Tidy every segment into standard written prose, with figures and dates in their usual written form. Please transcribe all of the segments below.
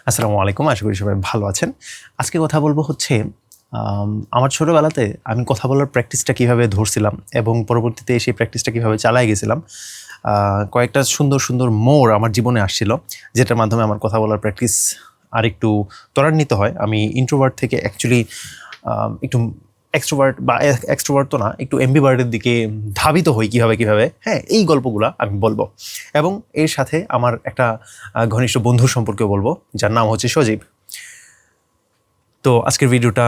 আসসালামু আলাইকুম, আশা করি সবাই ভালো আছেন। আজকে কথা বলবো হচ্ছে আমার ছোটোবেলাতে আমি কথা বলার প্র্যাকটিসটা কীভাবে ধরছিলাম এবং পরবর্তীতে সেই প্র্যাকটিসটা কীভাবে চালায় গেছিলাম। কয়েকটা সুন্দর, সুন্দর মোড় আমার জীবনে আসছিল, যেটার মাধ্যমে আমার কথা বলার প্র্যাকটিস আরেকটু ত্বরান্বিত হয়। আমি ইন্ট্রোভার্ট থেকে অ্যাকচুয়ালি একটু এক্সট্রোভার্ট বা এক্সট্রোভার্ট তো না, একটু এমবিভার্টের দিকে ধাবিত হই কীভাবে, হ্যাঁ, এই গল্পগুলা আমি বলবো। এবং এর সাথে আমার একটা ঘনিষ্ঠ বন্ধুর সম্পর্কেও বলবো, যার নাম হচ্ছে সজীব। তো আজকের ভিডিওটা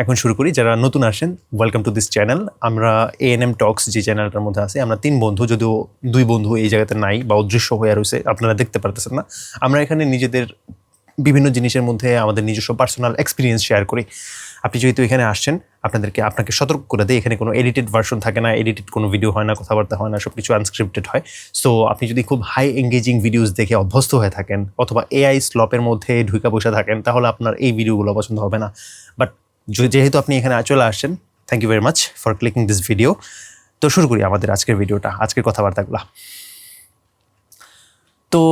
এখন শুরু করি। যারা নতুন আসেন, ওয়েলকাম টু দিস চ্যানেল। আমরা এএনএম টক্স যে চ্যানেলটার মধ্যে আছে, আমরা 3 বন্ধু, যদিও 2 বন্ধু এই জায়গাতে নাই বা অদৃশ্য হয়ে রয়েছে, আপনারা দেখতে পারতেছেন না। আমরা এখানে নিজেদের বিভিন্ন জিনিসের মধ্যে আমাদের নিজস্ব পার্সোনাল এক্সপিরিয়েন্স শেয়ার করি। আপনি যেহেতু এখানে আসছেন, আপনাকে সতর্ক করে দেয়, এখানে কোনো এডিটেড ভার্সন থাকে না, এডিটেড কোনো ভিডিও হয় না, কথাবার্তা হয় না, সব কিছু আনস্ক্রিপ্টেড হয়। সো আপনি যদি খুব হাই এঙ্গেজিং ভিডিওস দেখে অভ্যস্ত হয়ে থাকেন অথবা এআই স্লপের মধ্যে ঢুকে বসে থাকেন, তাহলে আপনার এই ভিডিওগুলো পছন্দ হবে না। বাট যেহেতু আপনি এখানে চলে আসছেন, thank you very much for clicking this video. তো শুরু করি আমাদের আজকের ভিডিওটা, আজকের কথাবার্তাগুলো। তো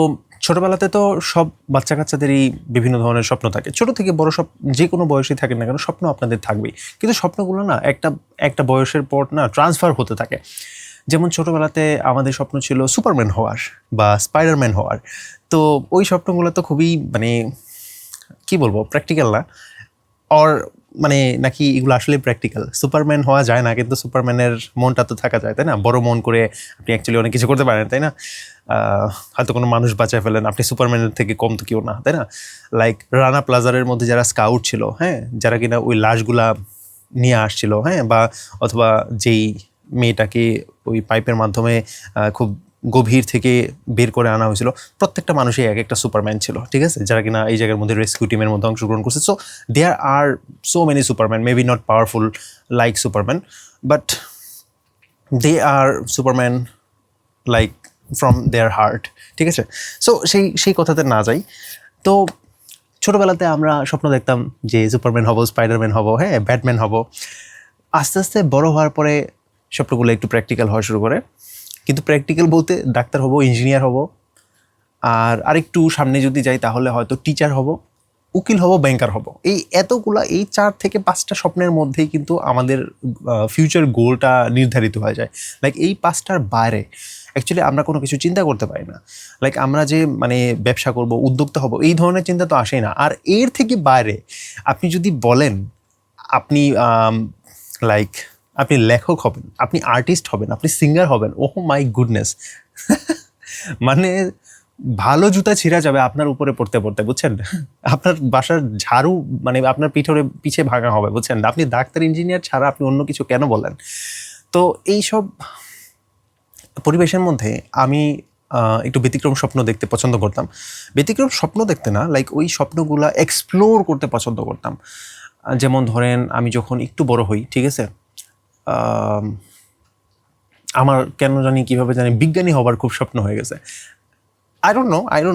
ছোটোবেলাতে তো সব বাচ্চা কাচ্চাদেরই বিভিন্ন ধরনের স্বপ্ন থাকে, ছোট থেকে বড়, সব যে কোনো বয়সেই থাকেন না কেন, স্বপ্ন আপনাদের থাকবেই। কিন্তু স্বপ্নগুলো না একটা বয়সের পর না ট্রান্সফার হতে থাকে। যেমন ছোটোবেলাতে আমাদের স্বপ্ন ছিল সুপারম্যান হওয়ার বা স্পাইডারম্যান হওয়ার। তো ওই স্বপ্নগুলো তো খুবই কি বলবো, প্র্যাকটিক্যাল না। অর নাকি এগুলো আসলে প্র্যাকটিক্যাল? সুপারম্যান হওয়া যায় না, কিন্তু সুপারম্যানের মনটা তো থাকা যায়, তাই না? বড় মন করে আপনি অ্যাকচুয়ালি অনেক কিছু করতে পারেন, তাই না? হয়তো কোনো মানুষ বাঁচায় ফেলেন, আপনি সুপারম্যানের থেকে কম তো কেউ না, তাই না? লাইক রানা প্লাজারের মধ্যে যারা স্কাউট ছিল, হ্যাঁ, যারা কিনা ওই লাশগুলা নিয়ে আসছিল, হ্যাঁ, বা অথবা যেই মেয়েটাকে ওই পাইপের মাধ্যমে খুব গভীর থেকে বের করে আনা হয়েছিল, প্রত্যেকটা মানুষই এক একটা সুপারম্যান ছিল, ঠিক আছে? যারা কিনা এই জায়গার মধ্যে রেস্কিউ টিমের মধ্যে অংশগ্রহণ করছে। So there are so many superman, maybe not powerful like superman, but they are superman like from their heart, ঠিক আছে? সো সেই কথাতে না যাই। তো ছোটোবেলাতে আমরা স্বপ্ন দেখতাম যে সুপারম্যান হব, স্পাইডারম্যান হব, হ্যাঁ, ব্যাটম্যান হব। আস্তে আস্তে বড় হওয়ার পরে স্বপ্নগুলো একটু প্র্যাকটিক্যাল হওয়া শুরু করে। কিন্তু প্র্যাকটিক্যাল বলতে ডাক্তার হব, ইঞ্জিনিয়ার হব, আর আরেকটু সামনে যদি যাই তাহলে হয়তো টিচার হব, উকিল হব, ব্যাংকার হব। এই 4 থেকে 5টা স্বপ্নের মধ্যেই কিন্তু আমাদের ফিউচার গোলটা নির্ধারিত হয়ে যায়। লাইক এই 5টার বাইরে অ্যাকচুয়ালি আমরা কোনো কিছু চিন্তা করতে পারি না। লাইক আমরা যে ব্যবসা করব, উদ্যোক্তা হব, এই ধরনের চিন্তা তো আসেই না। আর এর থেকে বাইরে আপনি যদি বলেন আপনি লাইক আপনি লেখক হবেন, আপনি আর্টিস্ট হবেন, আপনি সিঙ্গার হবেন, ওহ মাই গুডনেস, ভালো জুতা ছিঁড়া যাবে আপনার উপরে পড়তে পড়তে, বুঝছেন? আপনার বাসার ঝাড়ু আপনার পিছে ভাঙা হবে, বুঝছেন? আপনি ডাক্তার, ইঞ্জিনিয়ার ছাড়া আপনি অন্য কিছু কেন বলেন? তো এইসব পরিবেশের মধ্যে আমি একটু ব্যতিক্রম স্বপ্ন দেখতে পছন্দ করতাম। ব্যতিক্রম স্বপ্ন দেখতে না, লাইক ওই স্বপ্নগুলা এক্সপ্লোর করতে পছন্দ করতাম। যেমন ধরেন, আমি যখন একটু বড় হই, ঠিক আছে, আমার কেন জানি কীভাবে জানি বিজ্ঞানী হবার খুব স্বপ্ন হয়ে গেছে। আই ডোন্ট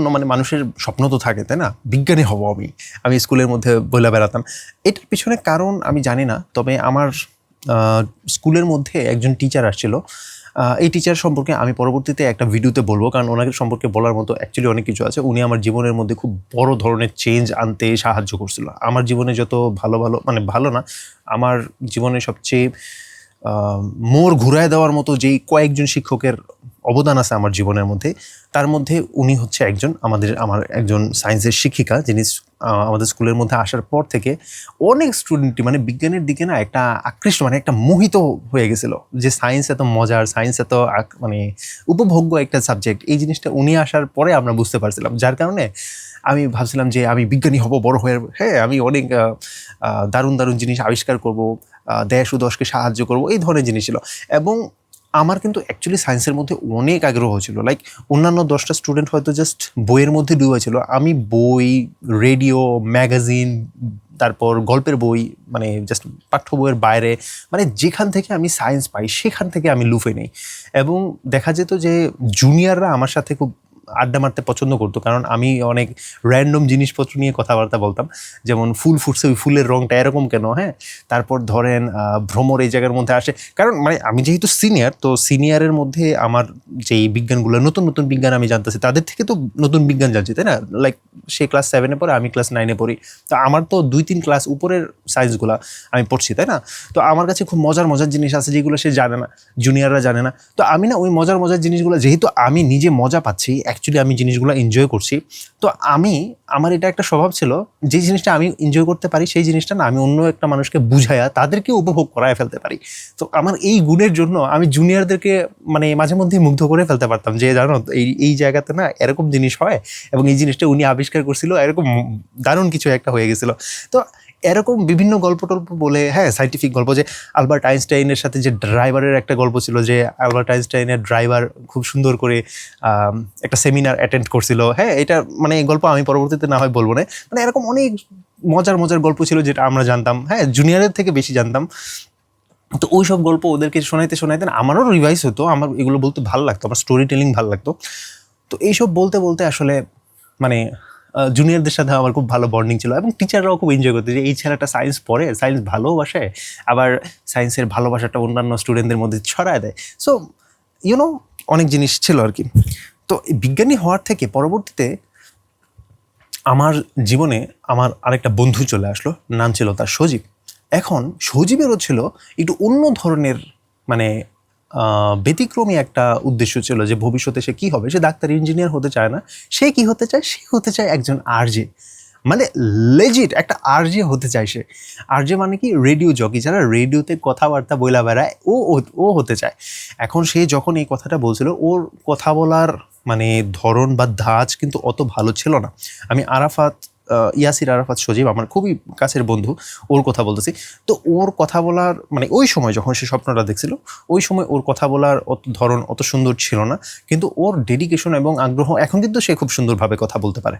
নো, মানুষের স্বপ্ন তো থাকে, তাই না? বিজ্ঞানী হব আমি স্কুলের মধ্যে বইলা বেড়াতাম। এটার পিছনে কারণ আমি জানি না, তবে আমার স্কুলের মধ্যে একজন টিচার আসছিল। এই টিচার সম্পর্কে আমি পরবর্তীতে একটা ভিডিওতে বলবো, কারণ ওনাকে সম্পর্কে বলার মতো অ্যাকচুয়ালি অনেক কিছু আছে। উনি আমার জীবনের মধ্যে খুব বড় ধরনের চেঞ্জ আনতে সাহায্য করছিল। আমার জীবনে যত ভালো না, আমার জীবনে সবচেয়ে মোড় ঘুরায় দেওয়ার মতো যেই কয়েকজন শিক্ষকের অবদান আছে আমার জীবনের মধ্যে, তার মধ্যে উনি হচ্ছে আমার একজন সায়েন্সের শিক্ষিকা, যিনি আমাদের স্কুলের মধ্যে আসার পর থেকে অনেক স্টুডেন্টই বিজ্ঞানের দিকে না একটা আকৃষ্ট, একটা মোহিত হয়ে গেছিল, যে সায়েন্স এত মজার, সায়েন্স এত উপভোগ্য একটা সাবজেক্ট। এই জিনিসটা উনি আসার পরে আমরা বুঝতে পারছিলাম, যার কারণে আমি ভাবছিলাম যে আমি বিজ্ঞানী হব বড় হয়ে, হ্যাঁ, আমি অনেক দারুণ দারুণ জিনিস আবিষ্কার করব, দেশ ও দশকে সাহায্য করব, এই ধরনের জিনিস ছিল। এবং আমার কিন্তু অ্যাকচুয়ালি সায়েন্সের মধ্যে অনেক আগ্রহ ছিল। লাইক অন্যান্য 10টা স্টুডেন্ট হয়তো জাস্ট বইয়ের মধ্যে ডুবে ছিল, আমি বই, রেডিও, ম্যাগাজিন, তারপর গল্পের বই, জাস্ট পাঠ্য বইয়ের বাইরে, যেখান থেকে আমি সায়েন্স পাই সেখান থেকে আমি লুফে নেই। এবং দেখা যেত যে জুনিয়ররা আমার সাথে খুব আড্ডা মারতে পছন্দ করতো, কারণ আমি অনেক র্যান্ডম জিনিসপত্র নিয়ে কথাবার্তা বলতাম। যেমন ফুল ফুটছে, ওই ফুলের রঙটা এরকম কেন, হ্যাঁ। তারপর ধরেন ভ্রমর এই জায়গার মধ্যে আসে, কারণ মানে আমি যেহেতু সিনিয়র, তো সিনিয়রের মধ্যে আমার যেই বিজ্ঞানগুলো নতুন নতুন বিজ্ঞান আমি জানতেছি, তাদের থেকে তো নতুন বিজ্ঞান জানছি, তাই না? লাইক সে ক্লাস 7-এ পড়ে, আমি ক্লাস 9-এ পড়ি, তো আমার তো 2-3 ক্লাস উপরের সায়েন্সগুলো আমি পড়ছি, তাই না? তো আমার কাছে খুব মজার মজার জিনিস আছে যেগুলো সে জানে না, জুনিয়ররা জানে না। তো আমি না ওই মজার মজার জিনিসগুলো, যেহেতু আমি নিজে মজা পাচ্ছি, অ্যাকচুয়ালি আমি জিনিসগুলো এনজয় করছি, তো আমার এটা একটা স্বভাব ছিল, যে জিনিসটা আমি এনজয় করতে পারি সেই জিনিসটা না আমি অন্য একটা মানুষকে বুঝাইয়া তাদেরকে উপভোগ করায় ফেলতে পারি। তো আমার এই গুণের জন্য আমি জুনিয়রদেরকে মানে মাঝে মধ্যেই মুগ্ধ করে ফেলতে পারতাম, যে জানো এই জায়গাতে না এরকম জিনিস হয়, এবং এই জিনিসটা উনি আবিষ্কার করছিল, এরকম দারুণ কিছু একটা হয়ে গেছিলো। তো এরকম বিভিন্ন গল্প টল্প বলে, হ্যাঁ, সাইন্টিফিক গল্প, যে আলবার্ট আইনস্টাইনের সাথে যে ড্রাইভারের একটা গল্প ছিল, যে আলবার্ট আইনস্টাইনের ড্রাইভার খুব সুন্দর করে একটা সেমিনার অ্যাটেন্ড করছিল, হ্যাঁ, এটা মানে এই গল্প আমি পরবর্তীতে না হয় বলবো না, মানে এরকম অনেক মজার মজার গল্প ছিল যেটা আমরা জানতাম, হ্যাঁ, জুনিয়রের থেকে বেশি জানতাম। তো ওই সব গল্প ওদেরকে শোনাইতে শোনাইতে আমারও রিভাইজ হতো, আমার এগুলো বলতে ভালো লাগতো, আমার স্টোরি টেলিং ভালো লাগতো। তো এইসব বলতে বলতে আসলে মানে জুনিয়রদের সাথে আমার খুব ভালো বন্ডিং ছিল, এবং টিচাররাও খুব এনজয় করতো যে এই ছেলেটা সায়েন্স পড়ে, সায়েন্স ভালোবাসে, আবার সায়েন্সের ভালোবাসাটা অন্যান্য স্টুডেন্টদের মধ্যে ছড়ায় দেয়। সো ইউনো অনেক জিনিস ছিল আর কি। তো বিজ্ঞানী হওয়ার থেকে পরবর্তীতে আমার জীবনে আমার আরেকটা বন্ধু চলে আসলো, নাম ছিল তার সজীব। এখন সজীবেরও ছিল একটু অন্য ধরনের মানে ব্যতিক্রমী একটা উদ্দেশ্য ছিল, যে ভবিষ্যতে সে কী হবে। সে ডাক্তার ইঞ্জিনিয়ার হতে চায় না, সে কি হতে চায়, সে হতে চায় একজন আরজে, মানে লেজিট একটা আরজে হতে চায় সে। আরজে মানে কি, রেডিও জকি, যারা রেডিওতে কথাবার্তা বইলা বেড়ায়, ও হতে চায়। এখন সে যখন এই কথাটা বলছিল, ওর কথা বলার মানে ধরন বা ধাঁচ কিন্তু অত ভালো ছিল না। আমি ইয়াসির আরাফাত সজীব আমার খুবই কাছের বন্ধু, ওর কথা বলতেছি। তো ওর কথা বলার মানে ওই সময় যখন সে স্বপ্নটা দেখছিল, ওই সময় ওর কথা বলার ধরন অত সুন্দর ছিল না, কিন্তু ওর ডেডিকেশন এবং আগ্রহ, এখন কিন্তু সে খুব সুন্দরভাবে কথা বলতে পারে।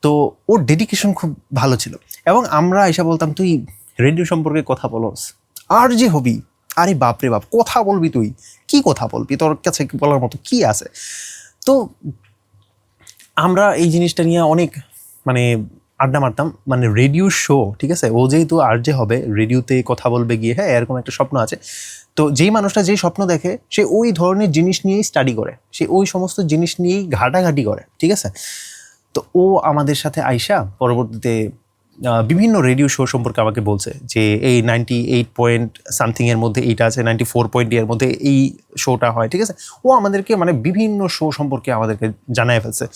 তো ওর ডেডিকেশন খুব ভালো ছিল, এবং আমরা এসে বলতাম, তুই রেডিও সম্পর্কে কথা বলস, আর যে হবি, আরে বাপরে বাপ, কথা বলবি, তুই কি কথা বলবি, তোর কাছে বলার মতো কি আছে। তো আমরা এই জিনিসটা নিয়ে অনেক মানে আড্ডা মারতাম, মানে রেডিও শো, ঠিক আছে, ও যেহেতু আরজে হবে, রেডিওতে কথা বলবে গিয়ে, হ্যাঁ, এরকম একটা স্বপ্ন আছে। তো যেই মানুষটা যেই স্বপ্ন দেখে, সে ওই ধরনের জিনিস নিয়েই স্টাডি করে, সে ওই সমস্ত জিনিস নিয়েই ঘাটাঘাটি করে, ঠিক আছে। তো ও আমাদের সাথে আইসা পরবর্তীতে বিভিন্ন রেডিও শো সম্পর্কে আমাকে বলছে, যে এই 98 এর মধ্যে এইটা আছে, 94 এর মধ্যে এই শোটা হয়, ঠিক আছে। ও আমাদেরকে মানে বিভিন্ন শো সম্পর্কে আমাদেরকে জানায় ফেলছে,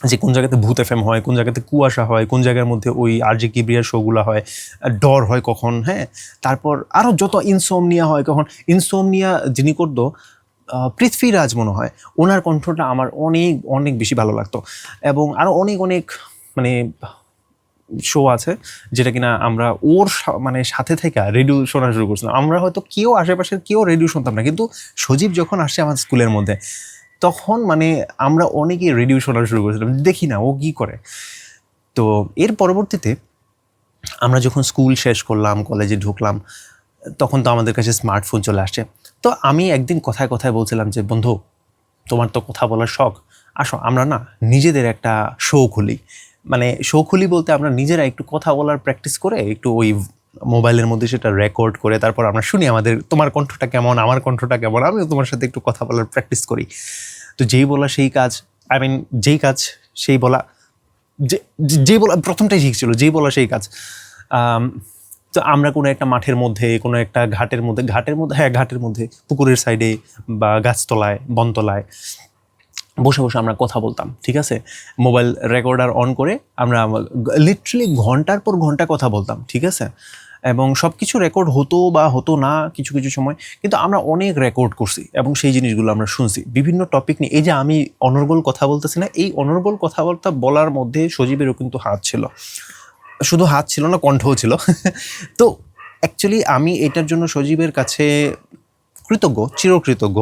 যে কোন জায়গাতে ভূত এফএম হয়, কোন জায়গাতে কুয়াশা হয়, কোন জায়গার মধ্যে ওই আরজে কিবরিয়ার শোগুলো হয়, ডর হয় কখন, হ্যাঁ। তারপর আরও যত ইনসোমনিয়া হয় কখন, ইনসোমনিয়া যিনি করতো পৃথ্বীরাজ মনে হয়, ওনার কণ্ঠটা আমার অনেক অনেক বেশি ভালো লাগতো। এবং আরও অনেক অনেক মানে শো আছে যেটা কিনা আমরা ওর মানে সাথে থেকে রেডিও শোনা শুরু করছিলাম। আমরা হয়তো কেউ আশেপাশের কেউ রেডিও শুনতাম না, কিন্তু সজীব যখন আসছে আমার স্কুলের মধ্যে, তখন মানে আমরা অনেকেই রেডিও শোনা শুরু করেছিলাম, দেখি না ও কী করে। তো এর পরবর্তীতে আমরা যখন স্কুল শেষ করলাম, কলেজে ঢুকলাম, তখন তো আমাদের কাছে স্মার্টফোন চলে আসছে। তো আমি একদিন কথায় কথায় বলছিলাম যে, বন্ধু, তোমার তো কথা বলার শখ, আসো আমরা না নিজেদের একটা শো খুলি। মানে শো খুলি বলতে, আমরা নিজেরা একটু কথা বলার প্র্যাকটিস করে, একটু ওই মোবাইলের মধ্যে সেটা রেকর্ড করে, তারপর আমরা শুনি তোমার কণ্ঠটা কেমন, আমার কণ্ঠটা কেমন, আমিও তোমার সাথে একটু কথা বলার প্র্যাকটিস করি। তো যেই বলা সেই কাজ, যেই কাজ সেই বলা, যেই বলা প্রথমটাই শিখছিল, যেই বলা সেই কাজ। তো আমরা কোনো একটা মাঠের মধ্যে, কোনো একটা ঘাটের মধ্যে, পুকুরের সাইডে বা গাছতলায়, বনতলায় বসে বসে আমরা কথা বলতাম, ঠিক আছে। মোবাইল রেকর্ডার অন করে আমরা লিটারালি ঘন্টার পর ঘন্টা কথা বলতাম, ঠিক আছে। এবং সব কিছু রেকর্ড হতো বা হতো না কিছু কিছু সময়, কিন্তু আমরা অনেক রেকর্ড করছি, এবং সেই জিনিসগুলো আমরা শুনছি বিভিন্ন টপিক নিয়ে। এই যে আমি অনর্গল কথা বলতেছি না, এই অনর্গল কথাবার্তা বলার মধ্যে সজীবেরও কিন্তু হাত ছিল, শুধু হাত ছিল না, কণ্ঠও ছিল। তো অ্যাকচুয়ালি আমি এটার জন্য সজীবের কাছে চিরকৃতজ্ঞ,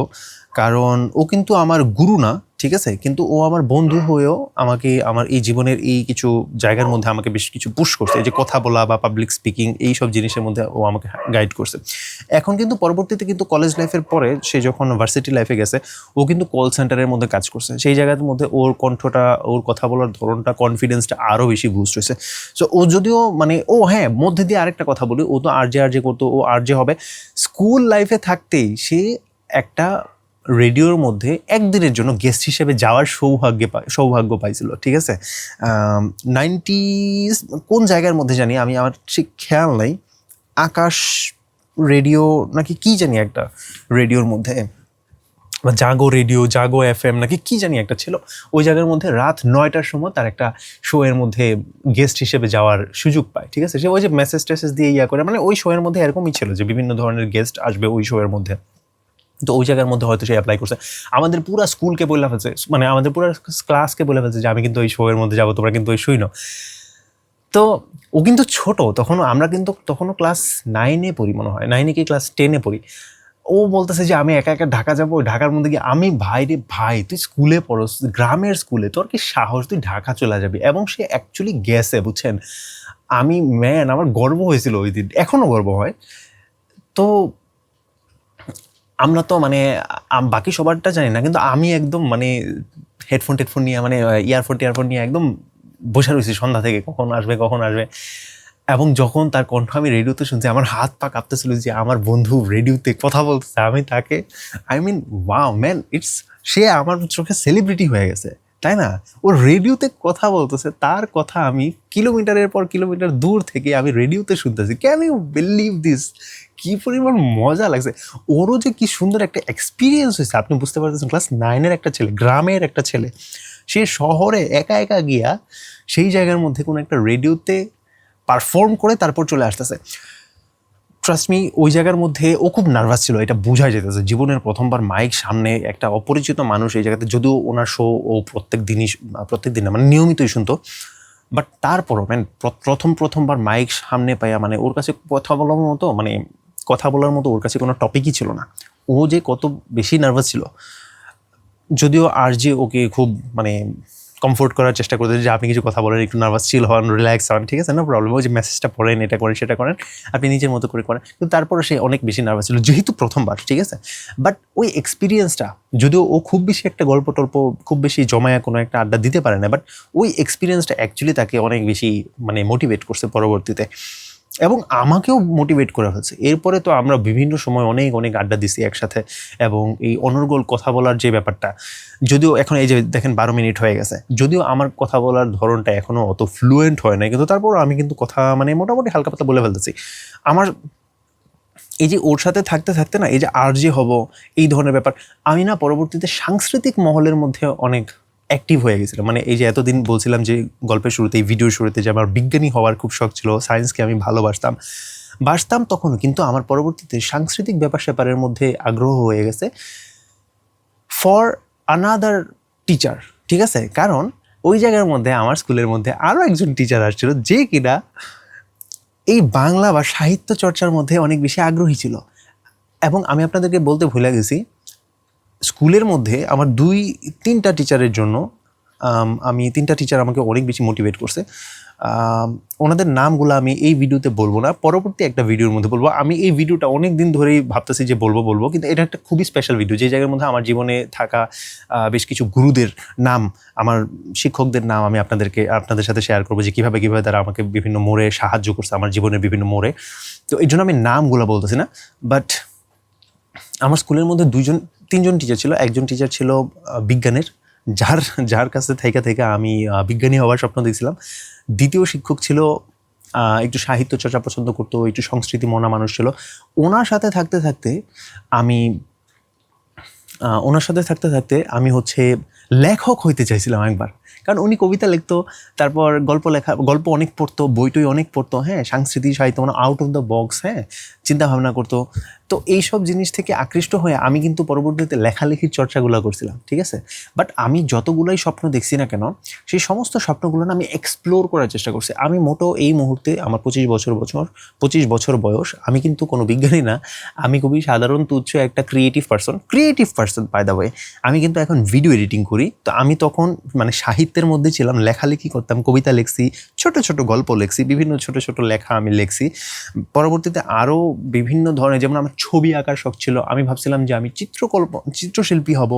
কারণ ও কিন্তু আমার গুরু না, ঠিক আছে, কিন্তু ও আমার বন্ধু হয়েও আমাকে আমার এই জীবনের এই কিছু জায়গার মধ্যে আমাকে বেশ কিছু পুশ করছে, এই যে কথা বলা বা পাবলিক স্পিকিং এই সব জিনিসের মধ্যে ও আমাকে গাইড করছে। এখন কিন্তু পরবর্তীতে কিন্তু কলেজ লাইফের পরে সে যখন ভার্সিটি লাইফে গেছে, ও কিন্তু কল সেন্টারের মধ্যে কাজ করছে। সেই জায়গার মধ্যে ওর কণ্ঠটা, ওর কথা বলার ধরনটা, কনফিডেন্সটা আরও বেশি বুস্ট হয়েছে। সো ও যদিও মানে ও হ্যাঁ, মধ্যে দিয়ে আরেকটা কথা বলি, ও তো আরজে করতো, ও আরজে হবে। স্কুল লাইফে থাকতেই সে একটা রেডিওর মধ্যে একদিনের জন্য গেস্ট হিসেবে যাওয়ার সৌভাগ্য পাইছিল। ঠিক আছে, 90s কোন জায়গার মধ্যে জানি আমি, আমার ঠিক খেয়াল নাই, আকাশ রেডিও নাকি কি জানি একটা রেডিওর মধ্যে, বা জাগো FM নাকি কি জানি একটা ছিল, ওই জায়গার মধ্যে রাত 9টার সময় তার একটা শো এর মধ্যে গেস্ট হিসেবে যাওয়ার সুযোগ পায়। ঠিক আছে, সে ওই যে মেসেজ টেসেজ দিয়ে করে, মানে ওই শো এর মধ্যে এরকমই ছিল যে বিভিন্ন ধরনের গেস্ট আসবে ওই শো এর মধ্যে। তো ওই জায়গার মধ্যে হয়তো সে অ্যাপ্লাই করছে। আমাদের পুরো স্কুলকে বলে ফেলছে, মানে আমাদের পুরো ক্লাসকে বলে ফেলছে যে আমি কিন্তু ওই শো এর মধ্যে যাবো, তোমরা কিন্তু ওই শোই না। তো ও কিন্তু ছোট তখনও, আমরা কিন্তু তখনও ক্লাস 9-এ পড়ি মনে হয়, 9-এ কি ক্লাস 10-এ পড়ি। ও বলতেছে যে আমি একা একা ঢাকা যাবো, ঢাকার মধ্যে গিয়ে আমি, ভাই রে ভাই, তুই স্কুলে পড়োস, গ্রামের স্কুলে, তোর কি সাহস, তুই ঢাকা চলে যাবি। এবং সে অ্যাকচুয়ালি গেছে, বুঝছেন। আমি আমার গর্ব হয়েছিল ওই দিন, এখনও গর্ব হয়। তো আমরা তো মানে বাকি সবারটা জানি না, কিন্তু আমি একদম মানে হেডফোন নিয়ে, মানে ইয়ারফোন নিয়ে একদম বসে রয়েছি সন্ধ্যা থেকে, কখন আসবে। এবং যখন তার কণ্ঠ আমি রেডিওতে শুনছি, আমার হাত পা কাঁপতেছিল যে আমার বন্ধু রেডিওতে কথা বলতেছে, আমি তাকে, আই মিন ওয়াও ম্যান, সে আমার চোখে সেলিব্রিটি হয়ে গেছে, তাই না? ও রেডিওতে কথা বলতেছে, তার কথা আমি কিলোমিটারের পর কিলোমিটার দূর থেকে আমি রেডিওতে শুনতেছি। Can you believe this? কি পরিমাণ মজা লাগছে। ওরও যে কি সুন্দর একটা এক্সপিরিয়েন্স হয়েছে, আপনি বুঝতে পারতেছেন। ক্লাস 9-এর একটা ছেলে, গ্রামের একটা ছেলে, সে শহরে একা একা গিয়া সেই জায়গার মধ্যে কোনো একটা রেডিওতে পারফর্ম করে তারপর চলে আসতেছে। ট্রাস্ট মি, ওই জায়গার মধ্যে ও খুব নার্ভাস ছিল, এটা বোঝা যেতেছে। জীবনের প্রথমবার মাইক সামনে, একটা অপরিচিত মানুষ এই জায়গাতে, যদিও ওনার শো ও প্রত্যেক দিন না, মানে নিয়মিতই শুনতো, বাট তারপরও প্রথমবার মাইক সামনে পাইয়া, মানে ওর কাছে কথা বলার মতো ওর কাছে কোনো টপিকই ছিল না। ও যে কত বেশি নার্ভাস ছিল, যদিও আর যে ওকে খুব মানে কমফোর্ট করার চেষ্টা করতে, যে আপনি কিছু কথা বলেন, একটু নার্ভাস চিল হন, রিল্যাক্স হন, ঠিক আছে, নো প্রবলেম, ওই যে মেসেজটা পড়েন, এটা করেন, সেটা করেন, আপনি নিজের মতো করে করেন। কিন্তু তারপরে সে অনেক বেশি নার্ভাস ছিল, যেহেতু প্রথমবার, ঠিক আছে। বাট ওই এক্সপিরিয়েন্সটা, যদিও ও খুব বেশি একটা গল্প খুব বেশি জমায়া কোনো একটা আড্ডা দিতে পারে না, বাট ওই এক্সপিরিয়েন্সটা অ্যাকচুয়ালি তাকে অনেক বেশি মানে মোটিভেট করছে পরবর্তীতে, এবং আমাকেও মোটিভেট করে ফেলছে। এরপরে তো আমরা বিভিন্ন সময় অনেক আড্ডা দিছি একসাথে, এবং এই অনর্গল কথা বলার যে ব্যাপারটা, যদিও এখন এই যে দেখেন 12 মিনিট হয়ে গেছে, যদিও আমার কথা বলার ধরনটা এখনও অত ফ্লুয়েন্ট হয় না, কিন্তু তারপর আমি কিন্তু কথা মানে মোটামুটি হালকা পাতলা বলে ফেলতেছি। আমার এই যে ওর সাথে থাকতে না, এই যে আরজে হব, এই ধরনের ব্যাপার, আমি না পরবর্তীতে সাংস্কৃতিক মহলের মধ্যে অনেক অ্যাক্টিভ হয়ে গেছিলাম। মানে এই যে এতদিন বলছিলাম যে গল্পের শুরুতে, এই ভিডিওর শুরুতে, যে আমার বিজ্ঞানী হওয়ার খুব শখ ছিল, সায়েন্সকে আমি ভালোবাসতাম তখনও, কিন্তু আমার পরবর্তীতে সাংস্কৃতিক ব্যাপার স্যাপারের মধ্যে আগ্রহ হয়ে গেছে ফর আনাদার টিচার, ঠিক আছে। কারণ ওই জায়গার মধ্যে আমার স্কুলের মধ্যে আরও একজন টিচার আসছিল, যে কিনা এই বাংলা বা সাহিত্য চর্চার মধ্যে অনেক বেশি আগ্রহী ছিল। এবং আমি আপনাদেরকে বলতে ভুলে গেছি, স্কুলের মধ্যে আমার 2-3টা টিচারের জন্য আমি 3টা টিচার আমাকে অনেক বেশি মোটিভেট করছে। ওনাদের নামগুলো আমি এই ভিডিওতে বলবো না, পরবর্তী একটা ভিডিওর মধ্যে বলবো। আমি এই ভিডিওটা অনেক দিন ধরেই ভাবতেছি যে বলবো, কিন্তু এটা একটা খুবই স্পেশাল ভিডিও, যে জায়গার মধ্যে আমার জীবনে থাকা বেশ কিছু গুরুদের নাম, আমার শিক্ষকদের নাম আমি আপনাদের সাথে শেয়ার করবো, যে কীভাবে তারা আমাকে বিভিন্ন মোড়ে সাহায্য করছে, আমার জীবনের বিভিন্ন মোড়ে। তো এই জন্য আমি নামগুলো বলতেছি না। বাট আমার স্কুলের মধ্যে 3জন টিচার ছিল। একজন টিচার ছিল বিজ্ঞানের, যার কাছে থেকে আমি বিজ্ঞানী হওয়ার স্বপ্ন দেখছিলাম। দ্বিতীয় শিক্ষক ছিল একটু সাহিত্য চর্চা পছন্দ করতো, একটু সংস্কৃতি মনা মানুষ ছিল। ওনার সাথে থাকতে আমি হচ্ছে লেখক হইতে চাইছিলাম একবার, কারণ উনি কবিতা লিখতো, তারপর গল্প অনেক পড়তো, বইটই অনেক পড়তো, হ্যাঁ, সাংস্কৃতিক সাহিত্য মানে আউট অফ দ্য বক্স, হ্যাঁ, চিন্তা ভাবনা করতো। তো এইসব জিনিস থেকে আকৃষ্ট হয়ে আমি কিন্তু পরবর্তীতে লেখালেখির চর্চাগুলো করছিলাম, ঠিক আছে। বাট আমি যতগুলোই স্বপ্ন দেখছি না কেন, সেই সমস্ত স্বপ্নগুলো না আমি এক্সপ্লোর করার চেষ্টা করছি। আমি মোটো এই মুহূর্তে আমার 25 বছর বয়স, আমি কিন্তু কোনো বিজ্ঞানী না, আমি খুবই সাধারণ তুচ্ছ একটা creative person by the way. আমি কিন্তু এখন ভিডিও এডিটিং করি। তো আমি তখন মানে সাহিত্যের মধ্যে ছিলাম, লেখালেখি করতাম, কবিতা লিখছি, ছোট ছোট গল্প লিখছি, বিভিন্ন ছোট ছোট লেখা আমি লিখছি। পরবর্তীতে আরও বিভিন্ন ধরনের, যেমন আমার ছবি আঁকার শখ ছিল, আমি ভাবছিলাম যে আমি চিত্রশিল্পী হব।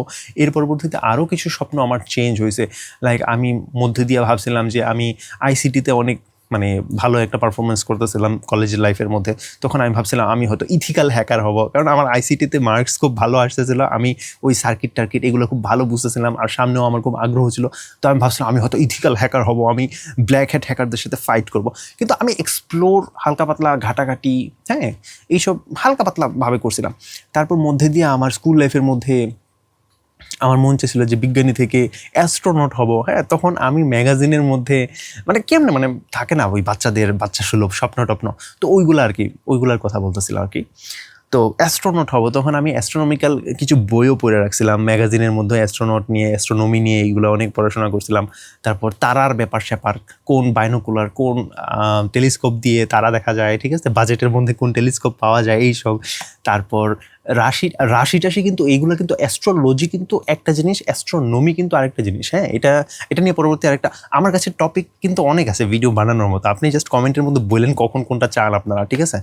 এর পরবর্তীতে আরও কিছু স্বপ্ন আমার চেঞ্জ হয়েছে। লাইক আমি মধ্যে দিয়ে ভাবছিলাম যে আমি আইসিটিতে অনেক মানে ভালো একটা পারফরমেন্স করতেছিলাম কলেজের লাইফের মধ্যে। তখন আমি ভাবছিলাম আমি হয়তো ইথিক্যাল হ্যাকার হব, কারণ আমার আইসিটিতে মার্কস খুব ভালো আসতেছিল, আমি ওই সার্কিট টার্কিট এগুলো খুব ভালো বুঝতেছিলাম, আর সামনেও আমার খুব আগ্রহ ছিল। তো আমি ভাবছিলাম আমি হয়তো ইথিক্যাল হ্যাকার হব, আমি ব্ল্যাক হ্যাট হ্যাকারদের সাথে ফাইট করব। কিন্তু আমি এক্সপ্লোর হালকা পাতলা ঘাটাঘাটি, হ্যাঁ, এইসব হালকা পাতলাভাবে করছিলাম। তারপর মধ্যে দিয়ে আমার স্কুল লাইফের মধ্যে আমার মন চেয়েছিল যে বিজ্ঞানী থেকে অ্যাস্ট্রোনট হব। হ্যাঁ, তখন আমি ম্যাগাজিনের মধ্যে মানে কেমনে মানে থাকে না ওই বাচ্চা সুলভ স্বপ্ন টপ্ন, তো ওইগুলার কথা বলতেছিল আর কি। তো অ্যাস্ট্রোনট হব, তখন আমি অ্যাস্ট্রোনমিক্যাল কিছু বইও পড়ে রাখছিলাম ম্যাগাজিনের মধ্যে, অ্যাস্ট্রোনট নিয়ে, অ্যাস্ট্রোনমি নিয়ে, এইগুলো অনেক পড়াশোনা করছিলাম। তারপর তারার ব্যাপার স্যাপার, কোন বাইনোকুলার, কোন টেলিস্কোপ দিয়ে তারা দেখা যায়, ঠিক আছে, বাজেটের মধ্যে কোন টেলিস্কোপ পাওয়া যায়, এইসব। তারপর রাশি টাশি, কিন্তু এইগুলো কিন্তু অ্যাস্ট্রোলজি কিন্তু একটা জিনিস, অ্যাস্ট্রোনমি কিন্তু আরেকটা জিনিস। হ্যাঁ, এটা নিয়ে পরবর্তী আরেকটা আমার কাছে টপিক কিন্তু অনেক আছে ভিডিও বানানোর মতো। আপনি জাস্ট কমেন্টের মধ্যে বললেন কখন কোনটা চান আপনারা, ঠিক আছে।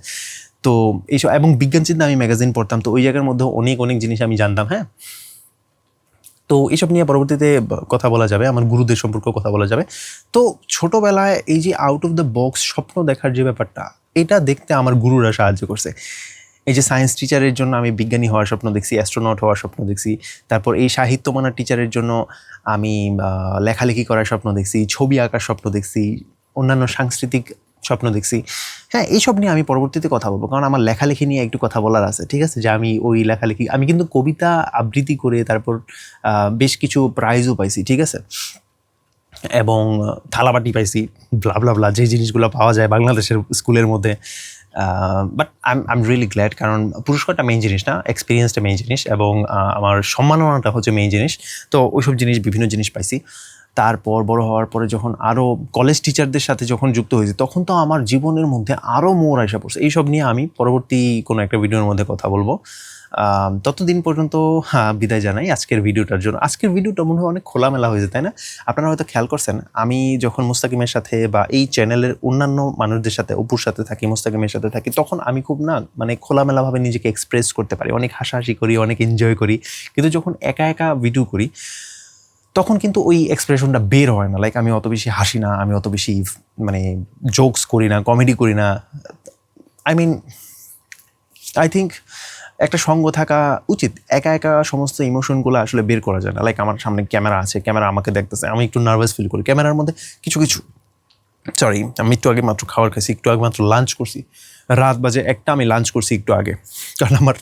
তো এইসব, এবং বিজ্ঞান চিন্তা আমি ম্যাগাজিন পড়তাম, তো ওই জায়গার মধ্যে অনেক জিনিস আমি জানতাম। হ্যাঁ, তো এইসব নিয়ে পরবর্তীতে কথা বলা যাবে, আমার গুরুদের সম্পর্কে কথা বলা যাবে। তো ছোটোবেলায় এই যে আউট অফ দ্য বক্স স্বপ্ন দেখার যে ব্যাপারটা, এটা দেখতে আমার গুরুরা সাহায্য করছে। এই যে সায়েন্স টিচারের জন্য আমি বিজ্ঞানী হওয়ার স্বপ্ন দেখছি, অ্যাস্ট্রোনট হওয়ার স্বপ্ন দেখছি। তারপর এই সাহিত্য মানার টিচারের জন্য আমি লেখালেখি করার স্বপ্ন দেখছি, ছবি আঁকার স্বপ্ন দেখছি, অন্যান্য সাংস্কৃতিক স্বপ্ন দেখছি। হ্যাঁ, এইসব নিয়ে আমি পরবর্তীতে কথা বলবো, কারণ আমার লেখালেখি নিয়ে একটু কথা বলার আছে, ঠিক আছে। যে আমি ওই লেখালেখি, আমি কিন্তু কবিতা আবৃত্তি করে তারপর বেশ কিছু প্রাইজও পাইছি, ঠিক আছে, এবং থালাবাটি পাইছি, ব্লা ব্লা ব্লা, যে জিনিসগুলো পাওয়া যায় বাংলাদেশের স্কুলের মধ্যে। But I am really glad, কারণ পুরস্কারটা মেইন জিনিস না, এক্সপিরিয়েন্সটা মেইন জিনিস, এবং আমার সম্মাননাটা হচ্ছে মেইন জিনিস। তো ওইসব জিনিস, বিভিন্ন জিনিস পাইছি। তারপর বড় হওয়ার পরে যখন আরও কলেজ টিচারদের সাথে যখন যুক্ত হয়েছি, তখন তো আমার জীবনের মধ্যে আরও মোড় আসা পড়ছে। এইসব নিয়ে আমি পরবর্তী কোনো একটা ভিডিওর মধ্যে কথা বলবো। ততদিন পর্যন্ত বিদায় জানাই আজকের ভিডিওটার জন্য। আজকের ভিডিওটা মনে হয় অনেক খোলামেলা হয়েছে, তাই না? আপনারা হয়তো খেয়াল করছেন, আমি যখন মুস্তাকিমের সাথে বা এই চ্যানেলের অন্যান্য মানুষদের সাথে, অপুর সাথে থাকি, মুস্তাকিমের সাথে থাকি, তখন আমি খুব না মানে খোলামেলাভাবে নিজেকে এক্সপ্রেস করতে পারি, অনেক হাসাহাসি করি, অনেক এনজয় করি। কিন্তু যখন একা একা ভিডিও করি, তখন কিন্তু ওই এক্সপ্রেশনটা বের হয় না। লাইক আমি অত বেশি হাসি না, আমি অত বেশি মানে জোকস করি না, কমেডি করি না। আই থিঙ্ক একটা সঙ্গ থাকা উচিত। একা একা সমস্ত ইমোশনগুলো আসলে বের করা যায় না। লাইক আমার সামনে ক্যামেরা আছে, ক্যামেরা আমাকে দেখতেছে, আমি একটু নার্ভাস ফিল করি ক্যামেরার মধ্যে। আমি একটু আগে মাত্র খাবার খাইছি, একটু আগে মাত্র লাঞ্চ করছি, রাত বাজে 1টা, আমি লাঞ্চ করছি একটু আগে, কারণ আমার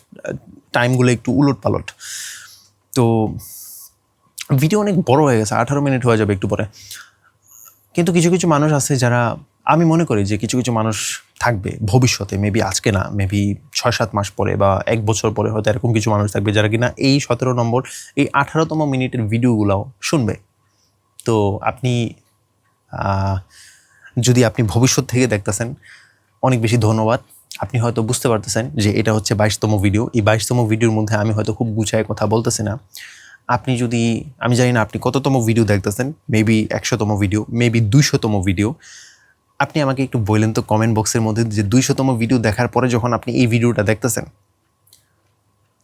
টাইমগুলো একটু উলট পালট। তো ভিডিও অনেক বড় হয়ে গেছে, 18 মিনিট হয়ে যাবে একটু পরে। কিন্তু কিছু কিছু মানুষ আছে যারা, আমি মনে করি যে কিছু কিছু মানুষ থাকবে ভবিষ্যতে, মেবি আজকে না, মেবি 6-7 মাস পরে বা 1 বছর পরে হয়তো এরকম কিছু মানুষ থাকবে যারা কিনা এই 17 নম্বর, এই 18তম মিনিটের ভিডিওগুলোও শুনবে। তো আপনি যদি আপনি ভবিষ্যৎ থেকে দেখতেছেন, অনেক বেশি ধন্যবাদ। আপনি হয়তো বুঝতে পারতেছেন যে এটা হচ্ছে 22তম ভিডিও। এই 22তম ভিডিওর মধ্যে আমি হয়তো খুব গুছায় কথা বলতেছি না। আপনি যদি, আমি জানি না আপনি কততম ভিডিও দেখতেছেন, মেবি 100তম ভিডিও, মেবি 200তম ভিডিও। আপনি আমাকে একটু বললেন তো কমেন্ট বক্সের মধ্যে যে 200তম ভিডিও দেখার পরে যখন আপনি এই ভিডিওটা দেখতেছেন,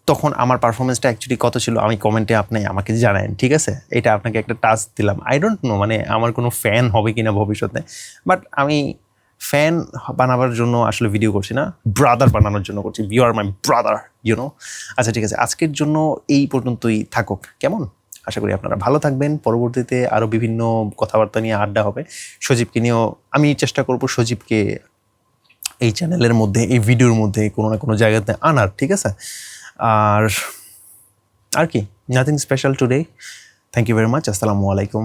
তখন আমার পারফরমেন্সটা অ্যাকচুয়ালি কত ছিল, আমি কমেন্টে আপনি আমাকে জানান, ঠিক আছে? এটা আপনাকে একটা টাস্ক দিলাম। আই ডোন্ট নো মানে আমার কোনো ফ্যান হবে কিনা ভবিষ্যতে, বাট আমি ফ্যান বানাবার জন্য আসলে ভিডিও করছি না, ব্রাদার বানানোর জন্য করছি। You are my brother, you know. আচ্ছা, ঠিক আছে, আজকের জন্য এই পর্যন্তই থাকুক, কেমন? আশা করি আপনারা ভালো থাকবেন। পরবর্তীতে আরও বিভিন্ন কথাবার্তা নিয়ে আড্ডা হবে। সজীবকে নিয়েও আমি চেষ্টা করব সজীবকে এই চ্যানেলের মধ্যে, এই ভিডিওর মধ্যে কোনো না কোনো জায়গাতে আনার, ঠিক আছে? আর কি, nothing special today. Thank you very much. আসসালামু আলাইকুম।